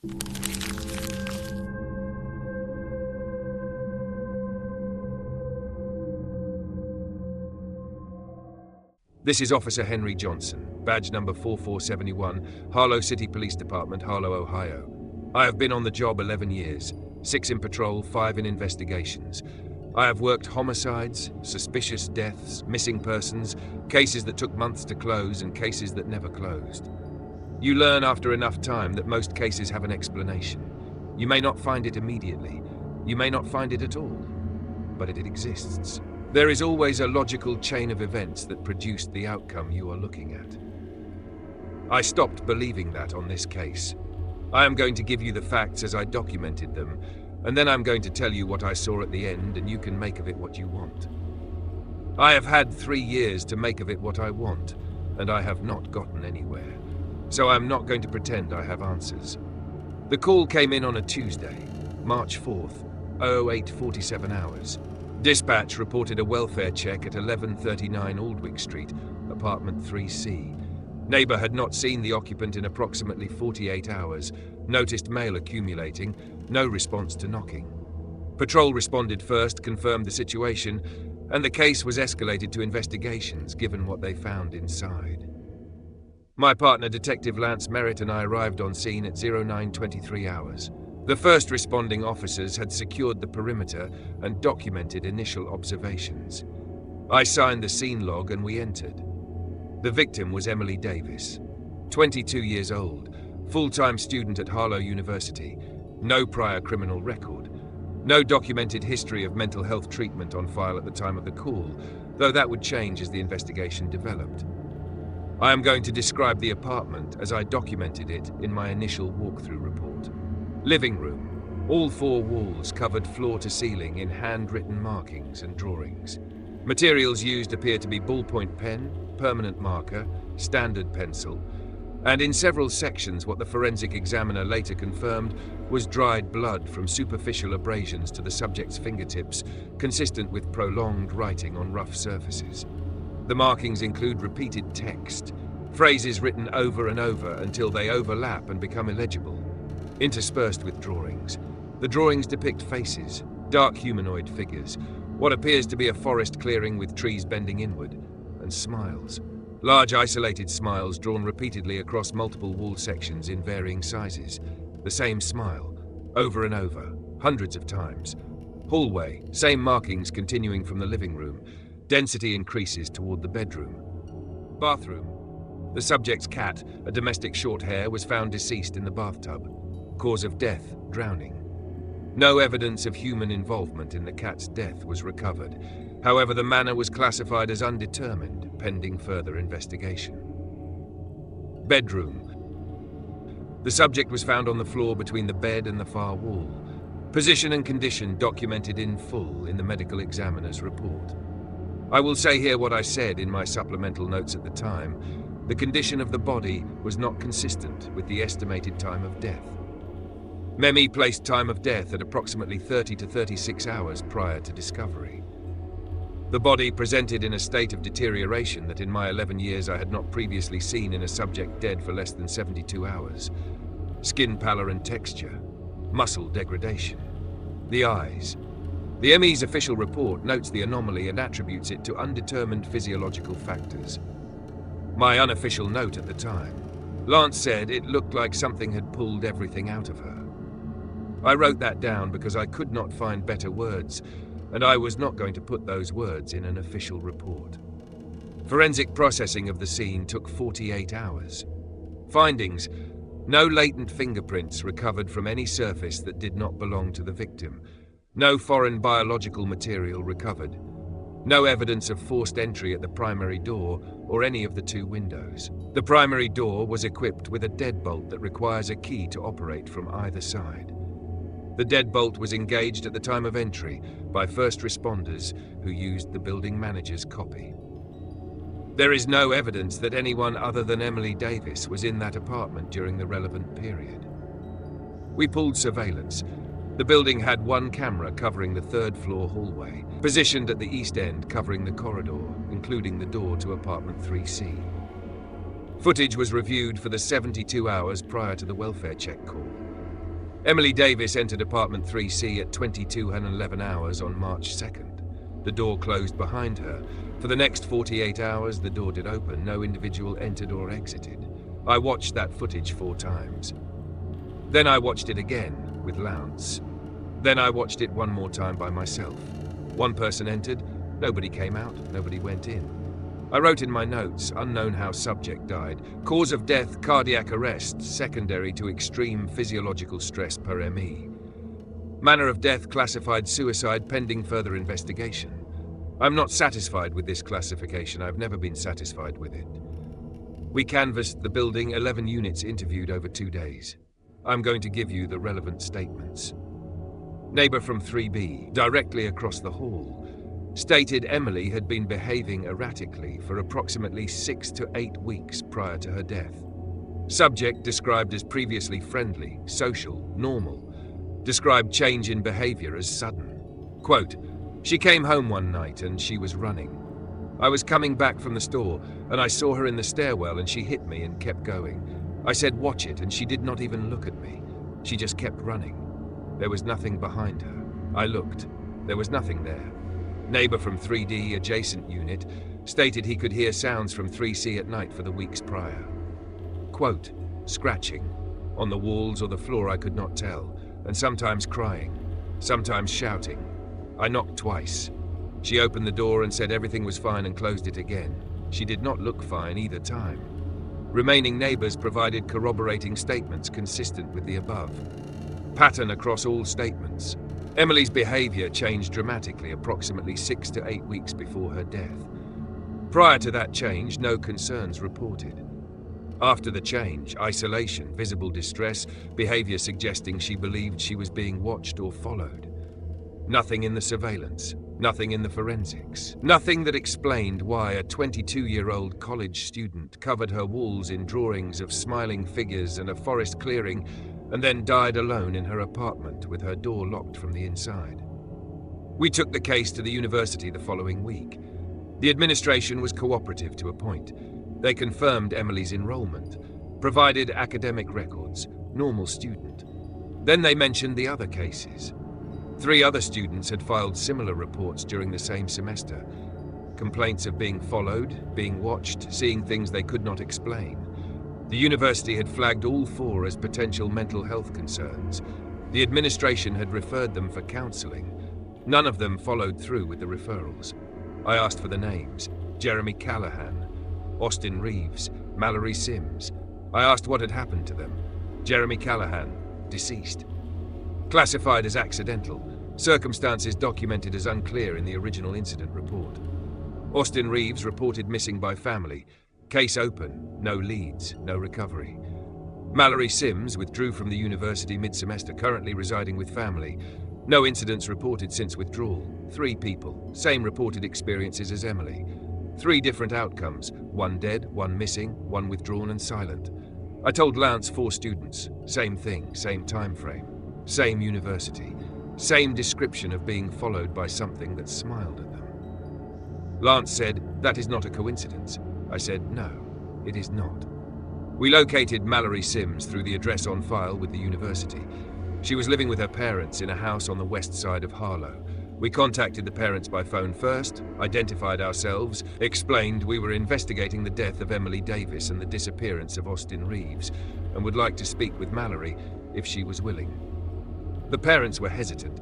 This is Officer Henry Johnson, badge number 4471, Harlow City Police Department, Harlow, Ohio. I have been on the job 11 years, 6 in patrol, 5 in investigations. I have worked homicides, suspicious deaths, missing persons, cases that took months to close and cases that never closed. You learn after enough time that most cases have an explanation. You may not find it immediately. You may not find it at all, but it exists. There is always a logical chain of events that produced the outcome you are looking at. I stopped believing that on this case. I am going to give you the facts as I documented them, and then I'm going to tell you what I saw at the end, and you can make of it what you want. I have had 3 years to make of it what I want, and I have not gotten anywhere. So I'm not going to pretend I have answers. The call came in on a Tuesday, March 4th, 08:47 hours. Dispatch reported a welfare check at 1139 Aldwych Street, apartment 3C. Neighbor had not seen the occupant in approximately 48 hours, noticed mail accumulating, no response to knocking. Patrol responded first, confirmed the situation, and the case was escalated to investigations given what they found inside. My partner, Detective Lance Merritt, and I arrived on scene at 09:23 hours. The first responding officers had secured the perimeter and documented initial observations. I signed the scene log and we entered. The victim was Emily Davis, 22 years old, full-time student at Harlow University, no prior criminal record, no documented history of mental health treatment on file at the time of the call, though that would change as the investigation developed. I am going to describe the apartment as I documented it in my initial walkthrough report. Living room. All 4 walls covered floor to ceiling in handwritten markings and drawings. Materials used appear to be ballpoint pen, permanent marker, standard pencil, and in several sections what the forensic examiner later confirmed was dried blood from superficial abrasions to the subject's fingertips, consistent with prolonged writing on rough surfaces. The markings include repeated text, phrases written over and over until they overlap and become illegible, interspersed with drawings. The drawings depict faces, dark humanoid figures, what appears to be a forest clearing with trees bending inward, and smiles. Large isolated smiles drawn repeatedly across multiple wall sections in varying sizes. The same smile, over and over, hundreds of times. Hallway, same markings continuing from the living room. Density increases toward the bedroom. Bathroom. The subject's cat, a domestic short hair, was found deceased in the bathtub. Cause of death, drowning. No evidence of human involvement in the cat's death was recovered. However, the manner was classified as undetermined, pending further investigation. Bedroom. The subject was found on the floor between the bed and the far wall. Position and condition documented in full in the medical examiner's report. I will say here what I said in my supplemental notes at the time. The condition of the body was not consistent with the estimated time of death. MEMI placed time of death at approximately 30 to 36 hours prior to discovery. The body presented in a state of deterioration that in my 11 years I had not previously seen in a subject dead for less than 72 hours. Skin pallor and texture, muscle degradation. The eyes. The ME's official report notes the anomaly and attributes it to undetermined physiological factors. My unofficial note at the time. Lance said it looked like something had pulled everything out of her. I wrote that down because I could not find better words, and I was not going to put those words in an official report. Forensic processing of the scene took 48 hours. Findings: no latent fingerprints recovered from any surface that did not belong to the victim. No foreign biological material recovered. No evidence of forced entry at the primary door or any of the 2 windows. The primary door was equipped with a deadbolt that requires a key to operate from either side. The deadbolt was engaged at the time of entry by first responders who used the building manager's copy. There is no evidence that anyone other than Emily Davis was in that apartment during the relevant period. We pulled surveillance. The building had 1 camera covering the 3rd floor hallway, positioned at the east end covering the corridor, including the door to apartment 3C. Footage was reviewed for the 72 hours prior to the welfare check call. Emily Davis entered apartment 3C at 22:11 hours on March 2nd. The door closed behind her. For the next 48 hours, the door did open. No individual entered or exited. I watched that footage 4 times. Then I watched it again with Lance. Then I watched it one more time by myself. One person entered, nobody came out, nobody went in. I wrote in my notes, unknown how subject died. Cause of death, cardiac arrest, secondary to extreme physiological stress per ME. Manner of death classified suicide pending further investigation. I'm not satisfied with this classification. I've never been satisfied with it. We canvassed the building, 11 units interviewed over 2 days. I'm going to give you the relevant statements. Neighbor from 3B, directly across the hall, stated Emily had been behaving erratically for approximately 6 to 8 weeks prior to her death. Subject described as previously friendly, social, normal. Described change in behavior as sudden. Quote, "She came home one night and she was running. I was coming back from the store and I saw her in the stairwell and she hit me and kept going. I said, 'Watch it,' and she did not even look at me. She just kept running. There was nothing behind her. I looked. There was nothing there." Neighbor from 3D, adjacent unit, stated he could hear sounds from 3C at night for the weeks prior. Quote, "Scratching. On the walls or the floor I could not tell, and sometimes crying, sometimes shouting. I knocked twice. She opened the door and said everything was fine and closed it again. She did not look fine either time. Remaining neighbors provided corroborating statements consistent with the above. Pattern across all statements. Emily's behavior changed dramatically approximately 6 to 8 weeks before her death. Prior to that change, no concerns reported. After the change, isolation, visible distress, behavior suggesting she believed she was being watched or followed. Nothing in the surveillance, nothing in the forensics, nothing that explained why a 22-year-old college student covered her walls in drawings of smiling figures and a forest clearing and then died alone in her apartment with her door locked from the inside. We took the case to the university the following week. The administration was cooperative to a point. They confirmed Emily's enrollment, provided academic records, normal student. Then they mentioned the other cases. 3 other students had filed similar reports during the same semester. Complaints of being followed, being watched, seeing things they could not explain. The university had flagged all 4 as potential mental health concerns. The administration had referred them for counseling. None of them followed through with the referrals. I asked for the names: Jeremy Callahan, Austin Reeves, Mallory Sims. I asked what had happened to them. Jeremy Callahan, deceased. Classified as accidental. Circumstances documented as unclear in the original incident report. Austin Reeves reported missing by family. Case open, no leads, no recovery. Mallory Sims withdrew from the university mid-semester, currently residing with family. No incidents reported since withdrawal. 3 people, same reported experiences as Emily. 3 different outcomes, 1 dead, 1 missing, 1 withdrawn and silent. I told Lance 4 students, same thing, same time frame, same university, same description of being followed by something that smiled at them. Lance said, "That is not a coincidence." I said, "No, it is not." We located Mallory Sims through the address on file with the university. She was living with her parents in a house on the west side of Harlow. We contacted the parents by phone first, identified ourselves, explained we were investigating the death of Emily Davis and the disappearance of Austin Reeves, and would like to speak with Mallory if she was willing. The parents were hesitant.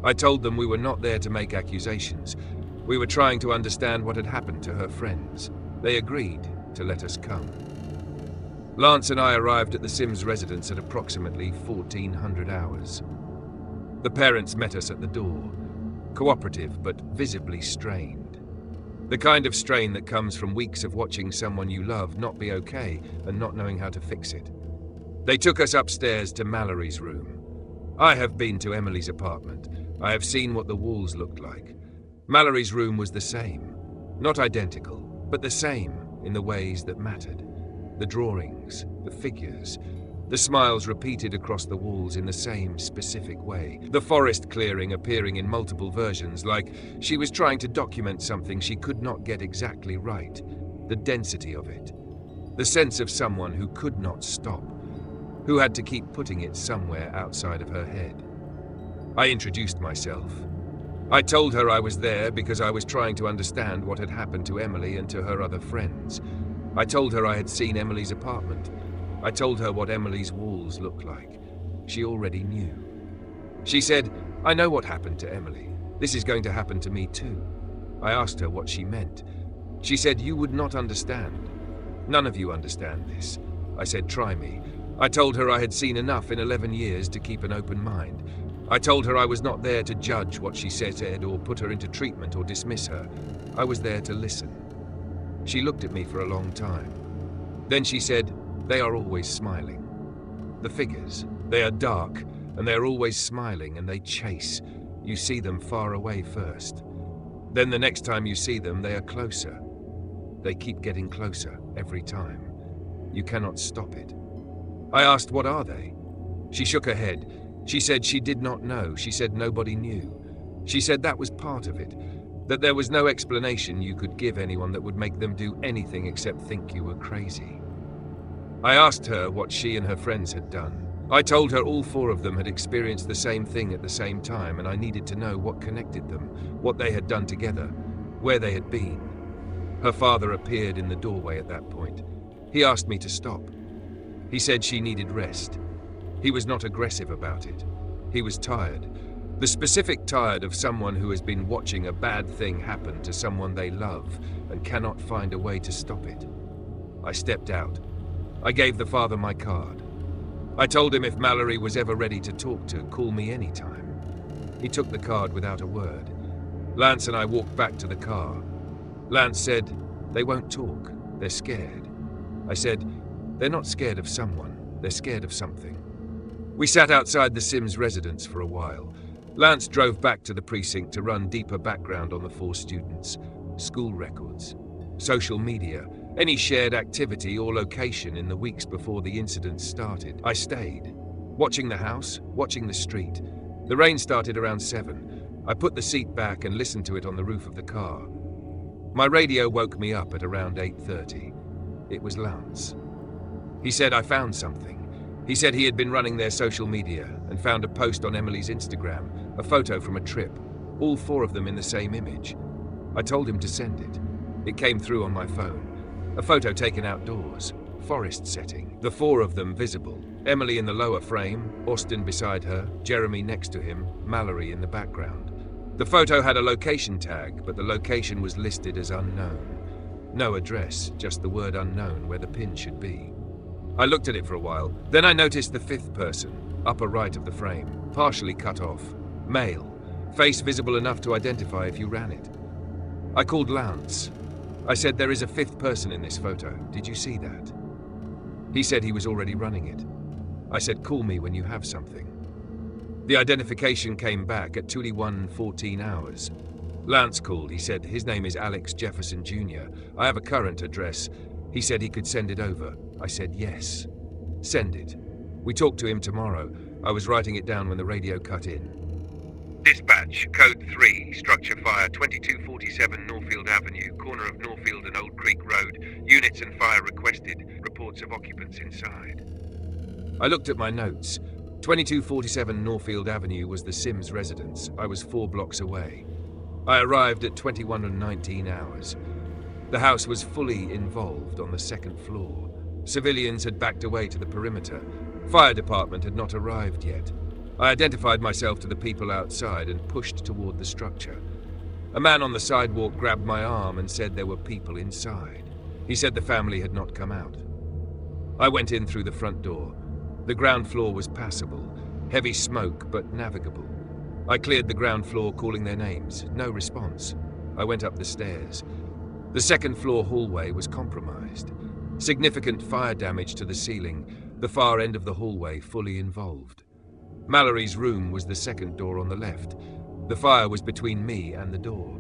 I told them we were not there to make accusations. We were trying to understand what had happened to her friends. They agreed to let us come. Lance and I arrived at the Sims residence at approximately 1400 hours. The parents met us at the door, cooperative but visibly strained. The kind of strain that comes from weeks of watching someone you love not be okay and not knowing how to fix it. They took us upstairs to Mallory's room. I have been to Emily's apartment. I have seen what the walls looked like. Mallory's room was the same, not identical, but the same in the ways that mattered. The drawings, the figures, the smiles repeated across the walls in the same specific way. The forest clearing appearing in multiple versions, like she was trying to document something she could not get exactly right. The density of it. The sense of someone who could not stop. who had to keep putting it somewhere outside of her head. I introduced myself. I told her I was there because I was trying to understand what had happened to Emily and to her other friends. I told her I had seen Emily's apartment. I told her what Emily's walls looked like. She already knew. She said, "I know what happened to Emily. This is going to happen to me too." I asked her what she meant. She said, "You would not understand. None of you understand this." I said, "Try me." I told her I had seen enough in 11 years to keep an open mind. I told her I was not there to judge what she said or put her into treatment or dismiss her. I was there to listen. She looked at me for a long time. Then she said, "They are always smiling. The figures, they are dark, and they are always smiling, and they chase. You see them far away first. Then the next time you see them, they are closer. They keep getting closer every time. You cannot stop it." I asked, "What are they?" She shook her head. She said she did not know. She said nobody knew. She said that was part of it, that there was no explanation you could give anyone that would make them do anything except think you were crazy. I asked her what she and her friends had done. I told her all 4 of them had experienced the same thing at the same time, and I needed to know what connected them, what they had done together, where they had been. Her father appeared in the doorway at that point. He asked me to stop. He said she needed rest. He was not aggressive about it. He was tired. The specific tired of someone who has been watching a bad thing happen to someone they love and cannot find a way to stop it. I stepped out. I gave the father my card. I told him if Mallory was ever ready to talk to, call me anytime. He took the card without a word. Lance and I walked back to the car. Lance said, "They won't talk. They're scared." I said, "They're not scared of someone. They're scared of something." We sat outside the Sims residence for a while. Lance drove back to the precinct to run deeper background on the 4 students, school records, social media, any shared activity or location in the weeks before the incident started. I stayed, watching the house, watching the street. The rain started around 7. I put the seat back and listened to it on the roof of the car. My radio woke me up at around 8:30. It was Lance. He said, "I found something." He said he had been running their social media and found a post on Emily's Instagram, a photo from a trip, all 4 of them in the same image. I told him to send it. It came through on my phone. A photo taken outdoors, forest setting, the 4 of them visible. Emily in the lower frame, Austin beside her, Jeremy next to him, Mallory in the background. The photo had a location tag, but the location was listed as unknown. No address, just the word unknown where the pin should be. I looked at it for a while. Then I noticed the 5th person, upper right of the frame, partially cut off, male, face visible enough to identify if you ran it. I called Lance. I said, "There is a 5th person in this photo. Did you see that?" He said he was already running it. I said, "Call me when you have something." The identification came back at 21:14 hours. Lance called. He said, "His name is Alex Jefferson Jr. I have a current address." He said he could send it over. I said, "Yes. Send it." We talked to him tomorrow. I was writing it down when the radio cut in. "Dispatch, code 3, structure fire, 2247 Norfield Avenue, corner of Norfield and Old Creek Road. Units and fire requested. Reports of occupants inside." I looked at my notes. 2247 Norfield Avenue was the Sims residence. I was 4 blocks away. I arrived at 21:19 hours. The house was fully involved on the 2nd floor. Civilians had backed away to the perimeter. Fire department had not arrived yet. I identified myself to the people outside and pushed toward the structure. A man on the sidewalk grabbed my arm and said there were people inside. He said the family had not come out. I went in through the front door. The ground floor was passable, heavy smoke but navigable. I cleared the ground floor calling their names. No response. I went up the stairs. The 2nd floor hallway was compromised. Significant fire damage to the ceiling, the far end of the hallway fully involved. Mallory's room was the 2nd door on the left. The fire was between me and the door.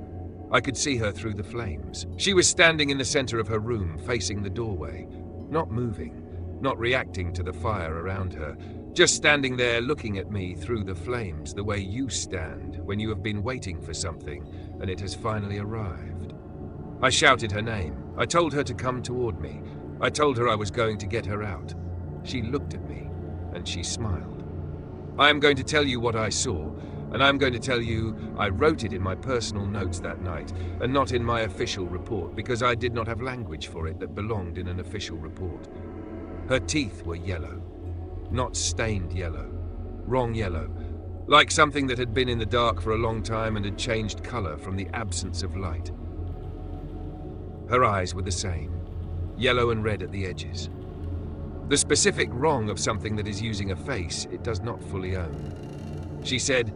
I could see her through the flames. She was standing in the center of her room, facing the doorway, not moving, not reacting to the fire around her, just standing there looking at me through the flames the way you stand when you have been waiting for something and it has finally arrived. I shouted her name. I told her to come toward me. I told her I was going to get her out. She looked at me. and she smiled. I am going to tell you what I saw, and I'm going to tell you I wrote it in my personal notes that night, and not in my official report, because I did not have language for it that belonged in an official report. Her teeth were yellow. Not stained yellow. Wrong yellow. Like something that had been in the dark for a long time and had changed color from the absence of light. Her eyes were the same. Yellow and red at the edges. The specific wrong of something that is using a face it does not fully own. She said,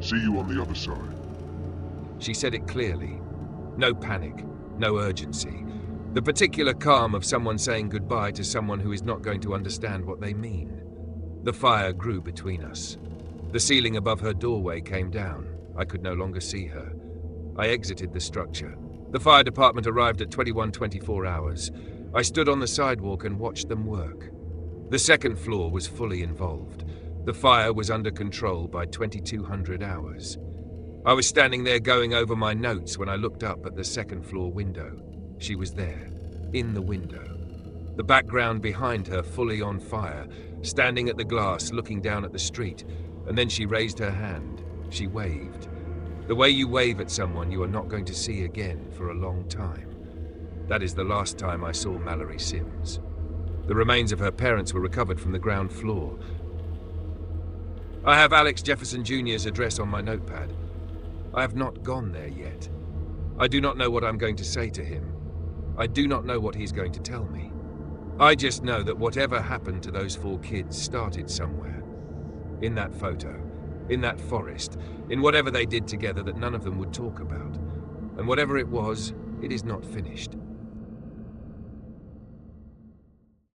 "See you on the other side." She said it clearly. No panic, no urgency. The particular calm of someone saying goodbye to someone who is not going to understand what they mean. The fire grew between us. The ceiling above her doorway came down. I could no longer see her. I exited the structure. The fire department arrived at 21:24 hours. I stood on the sidewalk and watched them work. The second floor was fully involved. The fire was under control by 2200 hours. I was standing there going over my notes when I looked up at the second floor window. She was there, in the window. The background behind her fully on fire, standing at the glass looking down at the street, and then she raised her hand. She waved. The way you wave at someone you are not going to see again for a long time. That is the last time I saw Mallory Sims. The remains of her parents were recovered from the ground floor. I have Alex Jefferson Jr.'s address on my notepad. I have not gone there yet. I do not know what I'm going to say to him. I do not know what he's going to tell me. I just know that whatever happened to those 4 kids started somewhere. In that photo, in that forest, in whatever they did together that none of them would talk about. And whatever it was, it is not finished.